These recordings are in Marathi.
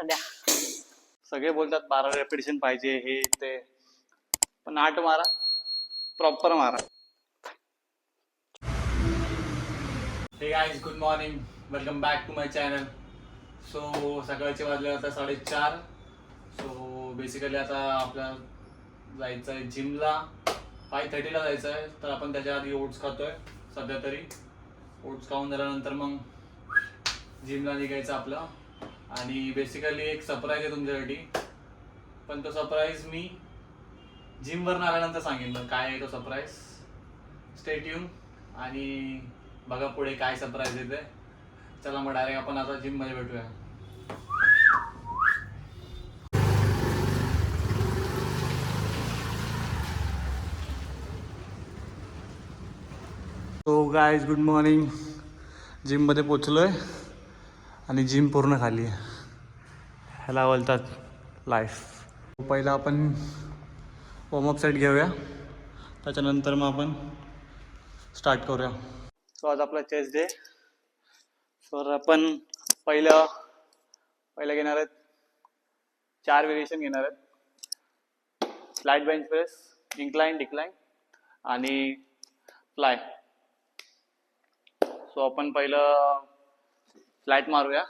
सध्या. सगळे बोलतात 12 रेपिटेशन पाहिजे हे ते, पण 8 मारा, प्रॉपर मारा. हे guys, good morning, welcome back to my channel. So सकाळचे वाजले आता 4:30. सो बेसिकली आता आपल्याला जायचं आहे जिमला. 5:30ला जायचं आहे, तर आपण त्याच्या आधी ओट्स खातोय सध्या तरी. ओट्स खाऊन झाल्यानंतर मग जिमला निघायचं आपलं. आणि बेसिकली एक सरप्राईज आहे तुमच्यासाठी, पण तो सरप्राईज मी जिमवरून आल्यानंतर सांगेन मग काय आहे तो सरप्राईज. स्टे ट्यून आणि बघा पुढे काय सरप्राईज येते. चला मग डायरेक्ट आपण आता जिम मध्ये भेटूया. So guys, good morning. जिममध्ये पोचलो आहे आणि जिम पूर्ण खाली आहे. ह्याला बोलतात लाईफ. पहिला आपण वॉर्मअप सेट घेऊया, त्याच्यानंतर मग आपण स्टार्ट करूया. सो आज आपला चेस्ट डे. सो आपण पहिलं घेणार आहेत 4 व्हेरिएशन घेणार आहेत. Flat bench press, incline, decline आणि फ्लाय. सो आपण पहिलं फ्लॅट मारूया.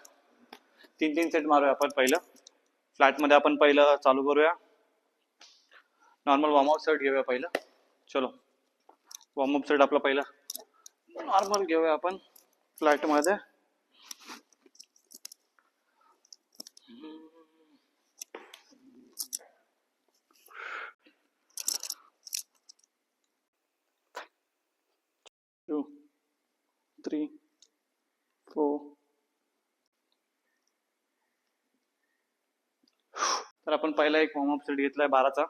3 सेट मारूया आपण. पहिलं फ्लॅटमध्ये आपण पहिलं चालू करूया. नॉर्मल वॉर्मअप सेट घेऊया पहिलं. चलो, वॉर्मअप सेट आपला पहिला नॉर्मल घेऊया आपण फ्लॅटमध्ये. टू 3 4. तर आपण पहिला एक वॉर्मअप सेट घेतलाय 12चा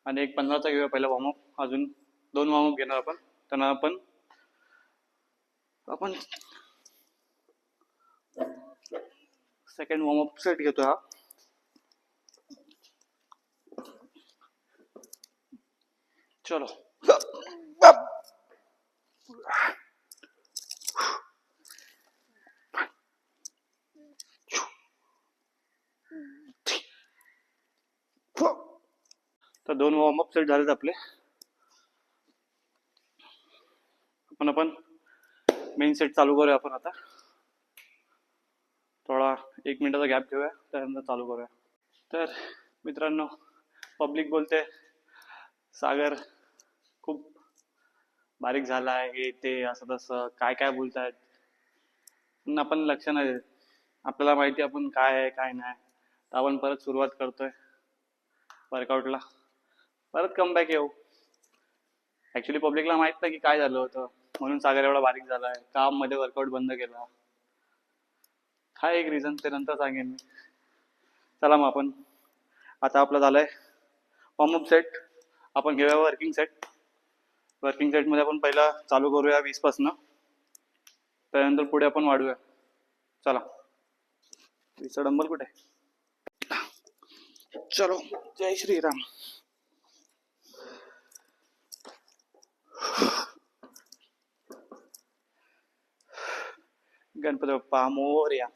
आणि एक 15चा घेऊया पहिला वॉर्मअप. अजून 2 वॉर्मअप घेणार आपण. त्यांना आपण सेकंड वॉर्मअप सेट घेतो हा. चलो, तर 2 वॉर्मअप सेट झालेत आपले. आपण मेन सेट चालू करूया आपण आता. थोडा 1 मिनिटाचा गॅप घेऊया, त्यानंतर चालू करूया. तर मित्रांनो, पब्लिक बोलते सागर खूप बारीक झाला आहे, हे ते असं तसं काय काय बोलतायत. पण आपण लक्ष नाही देत. आपल्याला माहिती आपण काय आहे काय नाही. तर आपण परत सुरुवात करतोय वर्कआउटला, परत कमबॅक येऊ. ऍक्च्युली पब्लिकला माहित नाही की काय झालं होतं, म्हणून सागर एवढा बारीक झालाय. काम मध्ये वर्कआउट बंद केला, हा एक रिझन. ते नंतर सांगेन मी. चला मग आपण आता आपलं झालंय वॉर्मअप सेट. आपण घेऊया वर्किंग सेट. वर्किंग सेटमध्ये आपण पहिला चालू करूया 20 पासून, त्यानंतर पुढे आपण वाढूया. चला, 20चा डंबल कुठे? चलो, जय श्रीराम. गणपती बाप्पा मोरया.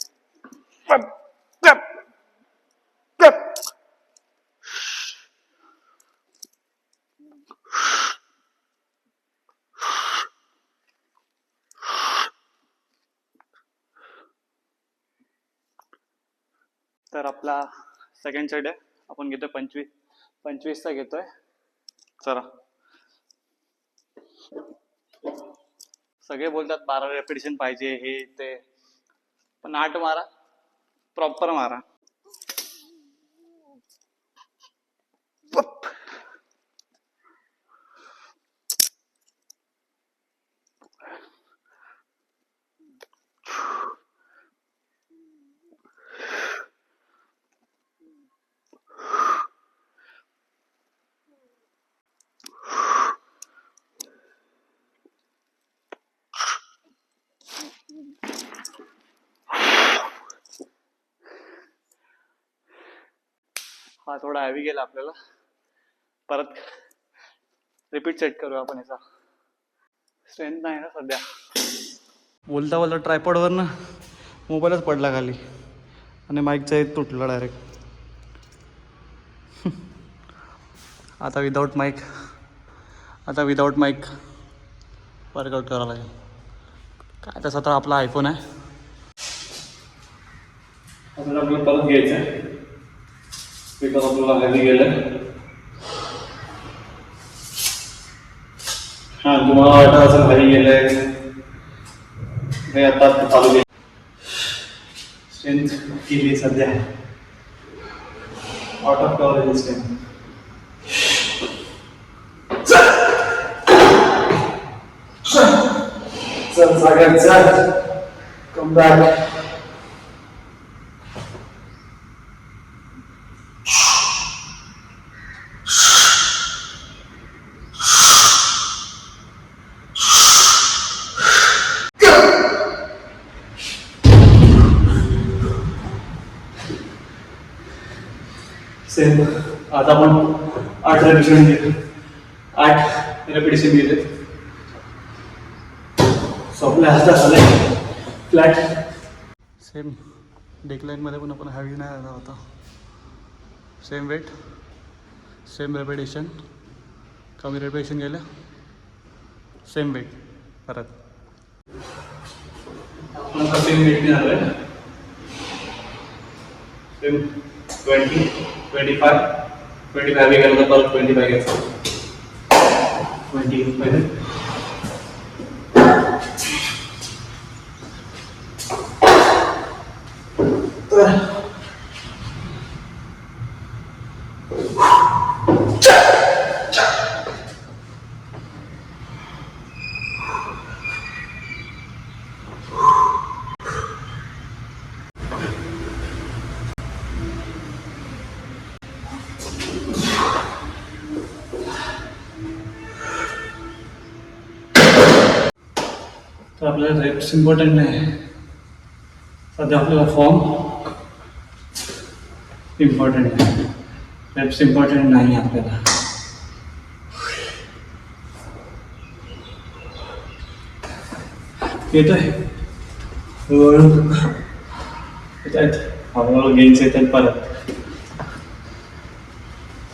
तर आपला सेकंड सेट आहे. आपण घेतोय 25चा घेतोय. चला, सगळे बोलतात 12 रेपिटेशन पाहिजे हे ते, पण 8 मारा, प्रॉपर मारा. हा थोडा हॅवी गेला आपल्याला. परत रिपीट सेट करू आपण. याचा स्ट्रेंथ नाही ना सध्या. बोलता बोलता ट्रायपॉडवरनं मोबाईलच पडला खाली आणि माईकचं एक तुटलं डायरेक्ट. आता विदाऊट माईक वर्कआउट करावं लागेल. काय तसा तर आपला आयफोन आहे. आपल्याला आपलं परत घ्यायचं आहे बिकॉज आपल्याला हॅवी गेलं. हां, तुम्हाला वाटत असेल हॅवी गेलं आहे हे आता चालू केलं. स्ट्रेंथ केली सध्या आउट ऑफ कव्हरेज स्ट्रेंथ. चल सागर चल, कम बॅक. सेम आता आपण 8 रेपिटेशन घेतले. आपल्या हातात आले फ्लॅट. सेम डेकलाईनमध्ये पण आपण हॅवी नाही आला होता. सेम वेट, सेम रेपिटेशन, कमी रेपिटेशन गेलं, सेम वेट परत. आपण सेम वेटने आलो आहे. सेम 20, 25 गेलं तर परत 25 घ्यायचं. 20 पहिले. तर आपल्याला रेप्स इम्पॉर्टंट नाही आहे सध्या. आपल्याला फॉर्म इम्पॉर्टंट आहे. रेप्स इम्पॉर्टंट नाही आपल्याला. येतोय हळूहळू गेम्स येतात परत.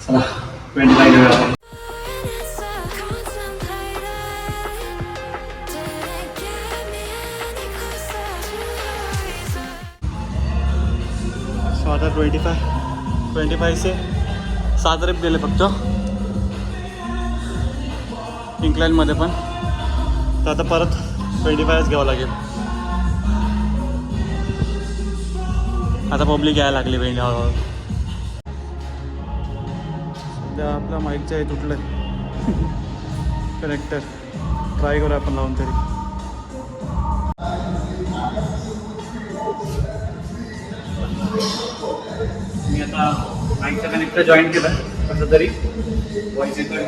चला 25 घेऊया. आता 25 से 7 रेप गेले फक्त इंक्लाइनमध्ये पण. तर आता परत 25च घ्यावं लागेल. आता पब्लिक यायला लागली वेंडी हळूहळू. सध्या आपल्या माईकचं हे तुटलं कनेक्टर. ट्राय करूया आपण लावून तरी. मी आता माईकचा कनेक्टर जॉईन केला कसं तरी व्हॉइस येतोय.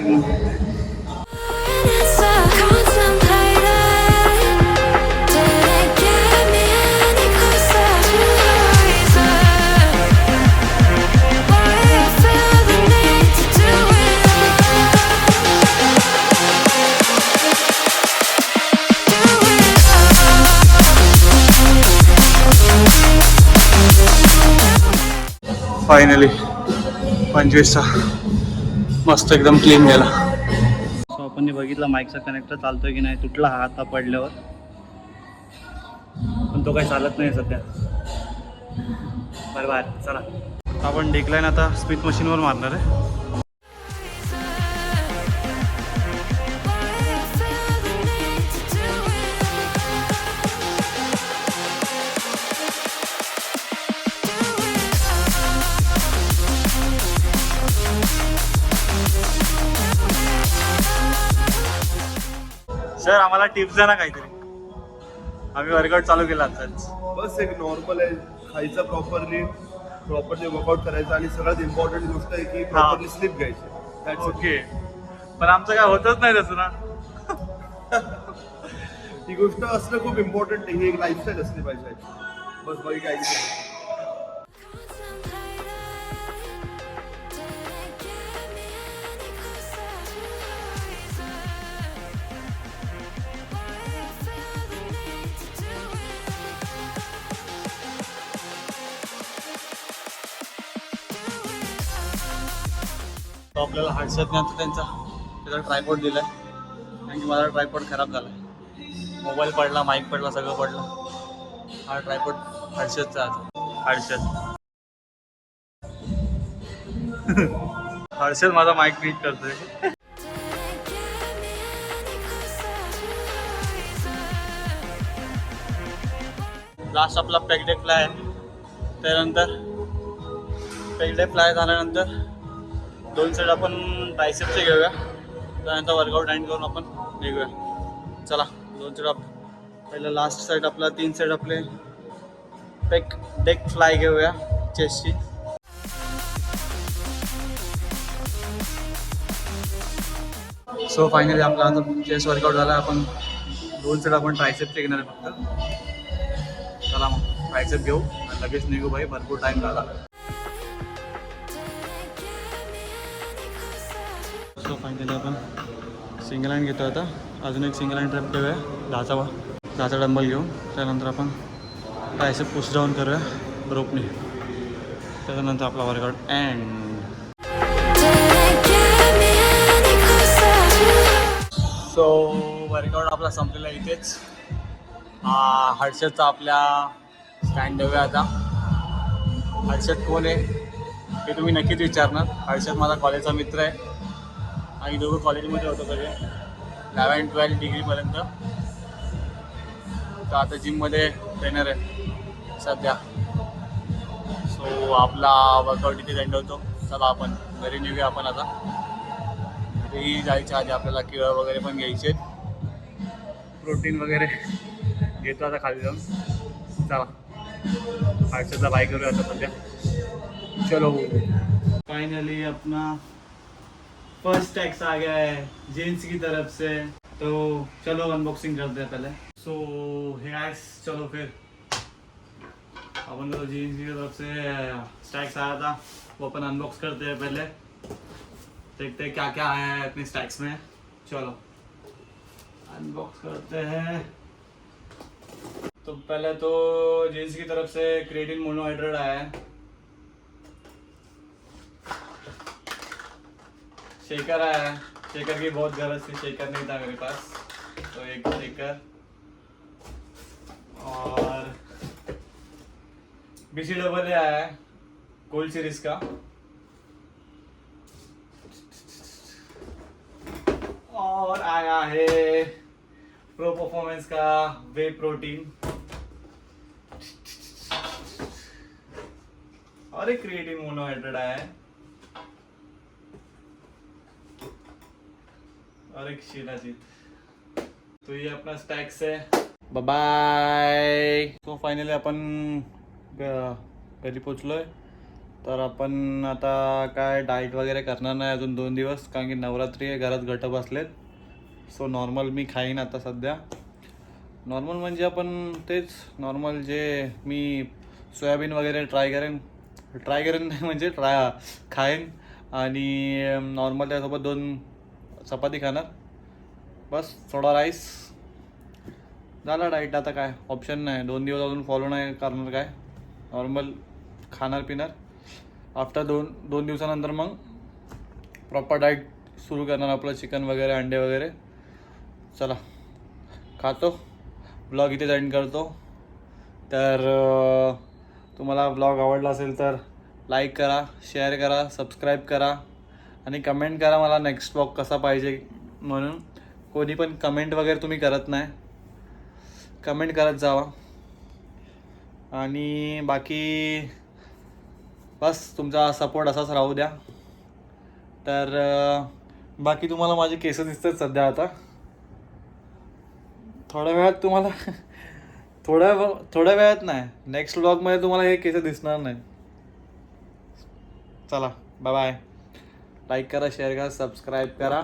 फायनली 25चा मस्त एकदम क्लीन गेला. सो आपण बघितला माईकचा कनेक्टर चालतोय की नाही. तुटला हा आता पडल्यावर, पण तो काही चालत नाही सध्या. बरोबर. चला आपण डेकलाईन आता स्मिथ मशीनवर मारणार आहे. सर आम्हाला टिप्स द्या ना काहीतरी. आम्ही वर्कआउट चालू केला आताच. बस एक नॉर्मल आहे. खायचं प्रॉपरली वर्कआउट करायचं आणि सगळ्यात इम्पॉर्टंट गोष्ट आहे की प्रॉपरली स्लीप घ्यायची. ओके. पण आमचं काय होतच नाही तसं ना. ही गोष्ट असणं खूप इम्पॉर्टंट आहे. ही एक लाईफस्टाईल असली पाहिजे. बस बाकी काहीच नाही. तो आपल्याला हर्षदने आता त्याचा ट्रायपॉड दिला आहे, कारण की माझा ट्रायपॉड खराब झाला आहे. मोबाईल पडला, माईक पडला, सगळं पडलं. हा ट्रायपॉड हर्षदचा आता. हर्षद माझा माईक नीट करतोय. लास्ट आपला पेगडे फ्लाय आहे. त्यानंतर पेगडे फ्लाय झाल्यानंतर 2 सेट आपण ट्रायसेपचे घेऊया. त्यानंतर वर्कआउट एंड करून आपण निघूया. चला 2 सेट पहिलं लास्ट सेट आपला 3 सेट आपले डेक फ्लाय घेऊया चेस्टची. सो फायनली आपला आता चेस्ट वर्कआउट झाला. आपण 2 सेट आपण ट्रायसेपचे घेणार आहे फक्त. चला मग ट्रायसेप घेऊ आणि लगेच निघू भाई, भरपूर टाईम झाला. सो फायनली आपण सिंगल हँड घेतो आता. अजून एक सिंगल हँड ट्रॅप घेऊया 10चा डंबल घेऊन. त्यानंतर आपण ट्रायसेप पुश डाऊन करूया रोपने. त्याच्यानंतर आपला वर्कआउट एंड. सो वर्कआउट आपला संपलेला इथेच. हर्षदचा आपल्या स्टँड देऊया आता. हर्षद कोण आहे हे तुम्ही नक्कीच विचारणार. हर्षद माझा कॉलेजचा मित्र आहे. आणि दोघं कॉलेजमध्ये होतो सगळे 11-12 डिग्रीपर्यंत. तर आता जिममध्ये ट्रेनर आहे सध्या. सो आपला वर्कआउट इथे एंड होतो. चला आपण घरी निघूया. आपण आता घरी जायच्या आधी आपल्याला केळं वगैरे पण घ्यायचे, प्रोटीन वगैरे घेतो आता खाली जाऊन. चला हर्षदला बाय करूया आता सध्या. चलो फाइनली अपना फर्स्ट टैक्स आ गया है जीन्स की तरफ से. तो चलो अनबॉक्सिंग करते हैं पहले. सो हे गाइस चलो फिर अपन को जीन्स की तरफ से स्टैक्स आया था, वो अपन अनबॉक्स करते हैं. पहले देखते हैं क्या क्या आया है अपने स्टैक्स में. चलो अनबॉक्स करते हैं. तो पहले तो जीन्स की तरफ से क्रिएटिन मोनोहाइड्रेट आया है. शेकर आया है. शेकर की बहुत गरज थी, शेकर नहीं था मेरे पास, तो एक शेकर. और BCAA आया है गोल्ड सीरीज का. और आया है प्रो परफॉर्मेंस का वे प्रोटीन. और एक क्रिएटिन मोनोहाइड्रेट आया है. और एक शिलाजीत. तो ये अपना स्टॅक्स है. Bye bye. तो फायनली आपण घरी पोचलोय. तर आपण आता काय डाएट वगैरे करणार नाही अजून 2 दिवस, कारण की नवरात्री आहे, घरात घट बसलेत. सो नॉर्मल मी खाईन आता सध्या. नॉर्मल म्हणजे आपण तेच नॉर्मल जे मी सोयाबीन वगैरे ट्राय करेन नाही म्हणजे खाईन. आणि नॉर्मल त्यासोबत 2 चपाती खाणार बस, थोडा राईस. झाला डाईट. आता काय ऑप्शन नाही. 2 दिवस अजून फॉलो नाही करणार, काय नॉर्मल खाणार पिणार. आफ्टर 2 दिवसानंतर मग प्रॉपर डाईट सुरू करणार आपलं, चिकन वगैरे अंडे वगैरे. चला खातो. ब्लॉग इथे एंड करतो. तर तुम्हाला ब्लॉग आवडला असेल तर लाईक करा, शेअर करा, सबस्क्राईब करा आणि कमेंट करा मला नेक्स्ट ब्लॉग कसा पाहिजे म्हणून. कोणी पण कमेंट वगैरे तुम्ही करत नाही, कमेंट करत जावा. आणि बाकी बस तुमचा सपोर्ट असाच राहू द्या. तर बाकी तुम्हाला माझे केस दिसतात सध्या आता. थोड्या वेळात तुम्हाला थोड्या वेळात नाही, नेक्स्ट व्लॉगमध्ये तुम्हाला हे केस दिसणार नाही. चला बाय बाय. लाईक करा, शेअर करा, सबस्क्राईब करा.